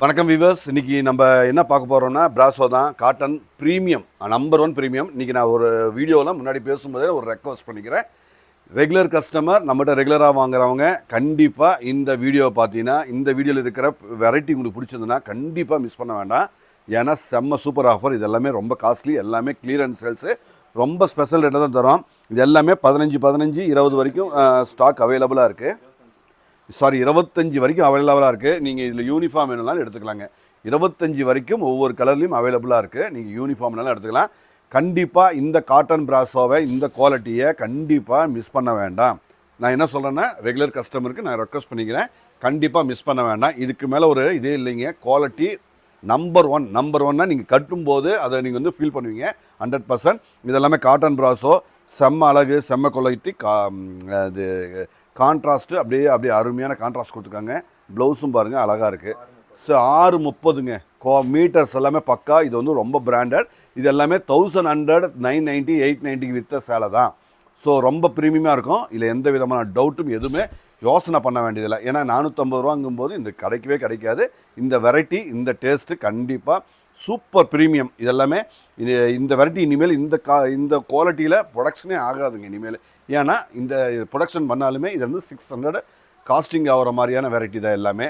வணக்கம் வியூவர்ஸ். இன்னைக்கு நம்ம என்ன பார்க்க போகிறோம்னா பிராசோ தான், காட்டன் ப்ரீமியம், நம்பர் 1 ப்ரீமியம். இன்றைக்கி நான் ஒரு வீடியோவில் முன்னாடி பேசும்போதே ஒரு ரெக்வஸ்ட் பண்ணிக்கிறேன். ரெகுலர் கஸ்டமர் நம்மகிட்ட ரெகுலராக வாங்குறவங்க கண்டிப்பாக இந்த வீடியோவை பார்த்தீங்கன்னா, இந்த வீடியோவில் இருக்கிற வெரைட்டி உங்களுக்கு பிடிச்சிருந்துன்னா கண்டிப்பாக மிஸ் பண்ண வேண்டாம். ஏன்னா செம்ம சூப்பர் ஆஃபர். இது எல்லாமே ரொம்ப காஸ்ட்லி, எல்லாமே கிளியரன்ஸ் சேல்ஸு, ரொம்ப ஸ்பெஷல் ரேட்டில் தான் தரோம். இது எல்லாமே 15, 20 வரைக்கும் ஸ்டாக் அவைலபிளாக இருக்குது. 25 வரைக்கும் அவைலபிளாக இருக்குது. நீங்கள் இதில் யூனிஃபார்ம் வேணும்னாலும் எடுத்துக்கலாங்க. 25 வரைக்கும் ஒவ்வொரு கலர்லேயும் அவைலபிளாக இருக்குது. நீங்கள் யூனிஃபார்ம்னாலும் எடுத்துக்கலாம். கண்டிப்பாக இந்த காட்டன் பிராசோவை, இந்த குவாலிட்டியை கண்டிப்பாக மிஸ் பண்ண வேண்டாம். நான் என்ன சொல்கிறேன்னா, ரெகுலர் கஸ்டமருக்கு நான் ரெக்வஸ்ட் பண்ணிக்கிறேன், கண்டிப்பாக மிஸ் பண்ண வேண்டாம். இதுக்கு மேலே ஒரு இதே இல்லைங்க. குவாலிட்டி நம்பர் 1 நீங்கள் கட்டும்போது அதை நீங்கள் வந்து ஃபீல் பண்ணுவீங்க 100%. இதெல்லாமே காட்டன் பிராசோ, செம்ம அழகு, செம்ம குவாலிட்டி. இது கான்ட்ராஸ்ட்டு அப்படியே அருமையான கான்ட்ராஸ்ட் கொடுத்துருக்காங்க. ப்ளவுஸும் பாருங்கள் அழகாக இருக்குது. ஸோ 630ங்க மீட்டர்ஸ் எல்லாமே பக்கா. இது வந்து ரொம்ப பிராண்டட். இது எல்லாமே 1100, 990, 890 வித்த சேலை தான். ஸோ ரொம்ப ப்ரீமியமாக இருக்கும். இதில் எந்த விதமான டவுட்டும் எதுவுமே யோசனை பண்ண வேண்டியதில்லை. ஏன்னா 450 ரூபாங்கும்போது இந்த கிடைக்கவே கிடைக்காது. இந்த வெரைட்டி, இந்த டேஸ்ட்டு கண்டிப்பாக சூப்பர் ப்ரீமியம். இதெல்லாமே இந்த வெரைட்டி இனிமேல் இந்த குவாலிட்டியில் ப்ரொடக்ஷனே ஆகாதுங்க இனிமேல். ஏன்னா இந்த ப்ரொடக்ஷன் பண்ணாலுமே இது வந்து 600 காஸ்டிங் ஆகிற மாதிரியான வெரைட்டி தான் எல்லாமே.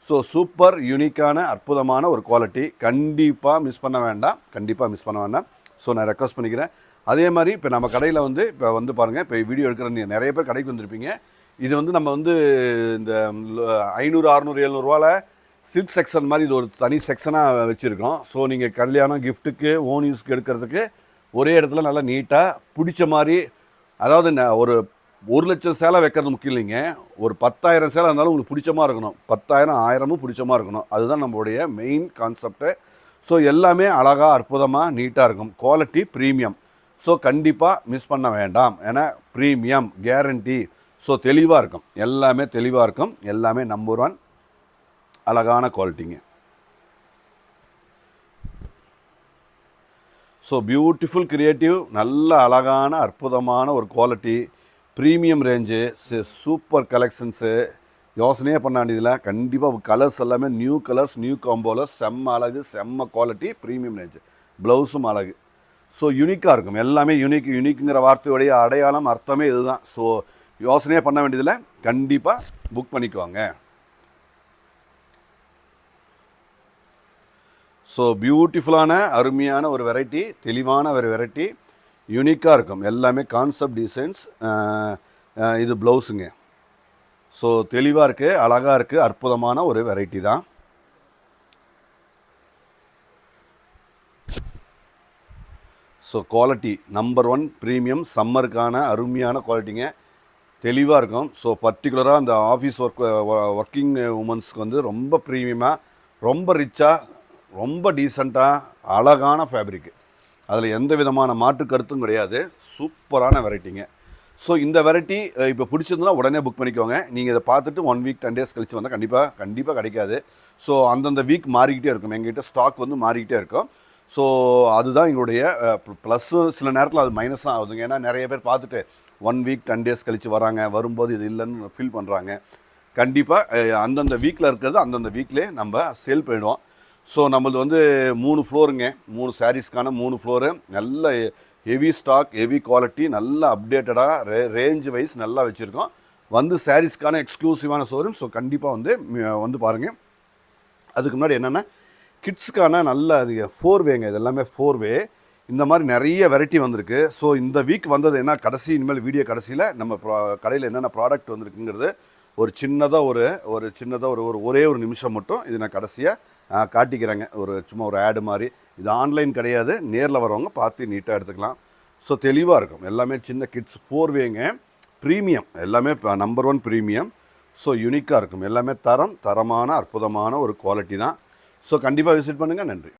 ஸோ சூப்பர் யூனிக்கான அற்புதமான ஒரு குவாலிட்டி. கண்டிப்பாக மிஸ் பண்ண வேண்டாம். ஸோ நான் ரெக்வஸ்ட் பண்ணிக்கிறேன். அதே மாதிரி இப்போ நம்ம கடையில் வந்து இப்போ வந்து பாருங்கள், இப்போ வீடியோ எடுக்கிற நிறைய பேர் கடைக்கு வந்திருப்பீங்க. இது வந்து நம்ம வந்து இந்த 500, 600, 700 சில்க் செக்ஷன் மாதிரி இது ஒரு தனி செக்ஷனாக வச்சுருக்கோம். ஸோ நீங்கள் கல்யாணம், கிஃப்ட்டுக்கு, ஓன் யூஸ்க்கு எடுக்கிறதுக்கு ஒரே இடத்துல நல்லா நீட்டாக பிடிச்ச மாதிரி, அதாவது ஒரு 1,00,000 சேலை வைக்கிறது முக்கியம் இல்லைங்க. ஒரு 10,000 சேலை இருந்தாலும் உங்களுக்கு பிடிச்சமாக இருக்கணும். 10,000, 1000 பிடிச்சமாக இருக்கணும். அதுதான் நம்மளுடைய மெயின் கான்செப்ட்டு. ஸோ எல்லாமே அழகாக, அற்புதமாக, நீட்டாக இருக்கும். Quality premium. ஸோ கண்டிப்பாக மிஸ் பண்ண வேண்டாம். ஏன்னா ப்ரீமியம் கேரண்டி. ஸோ தெளிவாக இருக்கும், எல்லாமே தெளிவாக இருக்கும். எல்லாமே நம்பர் 1 அழகான குவாலிட்டிங்க. ஸோ பியூட்டிஃபுல், கிரியேட்டிவ், நல்ல அழகான அற்புதமான ஒரு quality, premium range, super collections. யோசனையே பண்ண வேண்டியதில்லை. கண்டிப்பாக கலர்ஸ் எல்லாமே நியூ கலர்ஸ், நியூ காம்போவில் செம்ம அழகு, செம்ம குவாலிட்டி, ப்ரீமியம் ரேஞ்சு. ப்ளவுஸும் அழகு. ஸோ யூனிக்காக இருக்கும். எல்லாமே யூனிக்குங்கிற வார்த்தையுடைய அடையாளம், அர்த்தமே இதுதான். ஸோ யோசனையே பண்ண வேண்டியதில்லை. கண்டிப்பாக புக் பண்ணிக்குவாங்க. ஸோ பியூட்டிஃபுல்லான அருமையான ஒரு வெரைட்டி, தெளிவான ஒரு வெரைட்டி, யூனிக்காக இருக்கும். எல்லாமே கான்செப்ட் டிசைன்ஸ். இது ப்ளவுஸுங்க. ஸோ தெளிவாக இருக்குது, அழகாக இருக்குது, அற்புதமான ஒரு வெரைட்டி தான். ஸோ குவாலிட்டி நம்பர் 1 ப்ரீமியம், சம்மருக்கான அருமையான குவாலிட்டிங்க. தெளிவாக இருக்கும். ஸோ பர்டிகுலராக அந்த ஆஃபீஸ் ஒர்க்கிங் உமன்ஸ்க்கு வந்து ரொம்ப ப்ரீமியமாக, ரொம்ப ரிச்சாக, ரொம்ப டீசெண்டாக, அழகான ஃபேப்ரிக்கு. அதில் எந்த விதமான மாற்று கருத்தும் கிடையாது. சூப்பரான வெரைட்டிங்க. ஸோ இந்த வெரைட்டி இப்போ பிடிச்சிருந்தா உடனே புக் பண்ணிக்கோங்க. நீங்கள் இதை பார்த்துட்டு 1 வீக் 10 டேஸ் கழித்து வந்தால் கண்டிப்பாக கிடைக்காது. ஸோ அந்தந்த வீக் மாறிக்கிட்டே இருக்கும். எங்ககிட்ட ஸ்டாக் வந்து மாறிக்கிட்டே இருக்கும். ஸோ அதுதான் எங்களுடைய ப்ளஸ்ஸு. சில நேரத்தில் அது மைனஸும் ஆகுதுங்க. ஏன்னா நிறைய பேர் பார்த்துட்டு 1 வீக் 10 டேஸ் கழித்து வராங்க. வரும்போது இது இல்லைன்னு ஃபீல் பண்ணுறாங்க. கண்டிப்பாக அந்தந்த வீக்கில் இருக்கிறது அந்தந்த வீக்லேயே நம்ம சேல் பண்ணிவிடுவோம். ஸோ நம்மளது வந்து 3 ஃப்ளோருங்க. 3 சாரீஸ்க்கான 3 ஃப்ளோரு. நல்ல ஹெவி ஸ்டாக், ஹெவி குவாலிட்டி, நல்ல அப்டேட்டடாக ரேஞ்ச் வைஸ் நல்லா வச்சுருக்கோம். வந்து சாரீஸ்க்கான எக்ஸ்க்ளூசிவான ஷோரூம். ஸோ கண்டிப்பாக வந்து பாருங்கள். அதுக்கு முன்னாடி என்னென்னா, கிட்ஸுக்கான நல்ல 4வேங்க. இது எல்லாமே 4வே. இந்த மாதிரி நிறைய வெரைட்டி வந்திருக்கு. ஸோ இந்த வீக் வந்தது என்ன, இனிமேல் வீடியோ கடைசியில் நம்ம கடையில் என்னென்ன ப்ராடக்ட் வந்திருக்குங்கிறது ஒரு சின்னதாக ஒரே ஒரு நிமிஷம் மட்டும் இது நான் கடைசியாக காட்டிக்கிறேங்க. சும்மா ஒரு ஆடு மாதிரி. இது ஆன்லைன் கிடையாது, நேரில் வரவங்க பார்த்து நீட்டாக எடுத்துக்கலாம். ஸோ தெளிவாக இருக்கும். எல்லாமே சின்ன கிட்ஸ் 4வேங்க. ப்ரீமியம், எல்லாமே நம்பர் 1 ப்ரீமியம். ஸோ யூனிக்காக இருக்கும். எல்லாமே தரமான அற்புதமான ஒரு குவாலிட்டி தான். ஸோ கண்டிப்பாக விசிட் பண்ணுங்கள். நன்றி.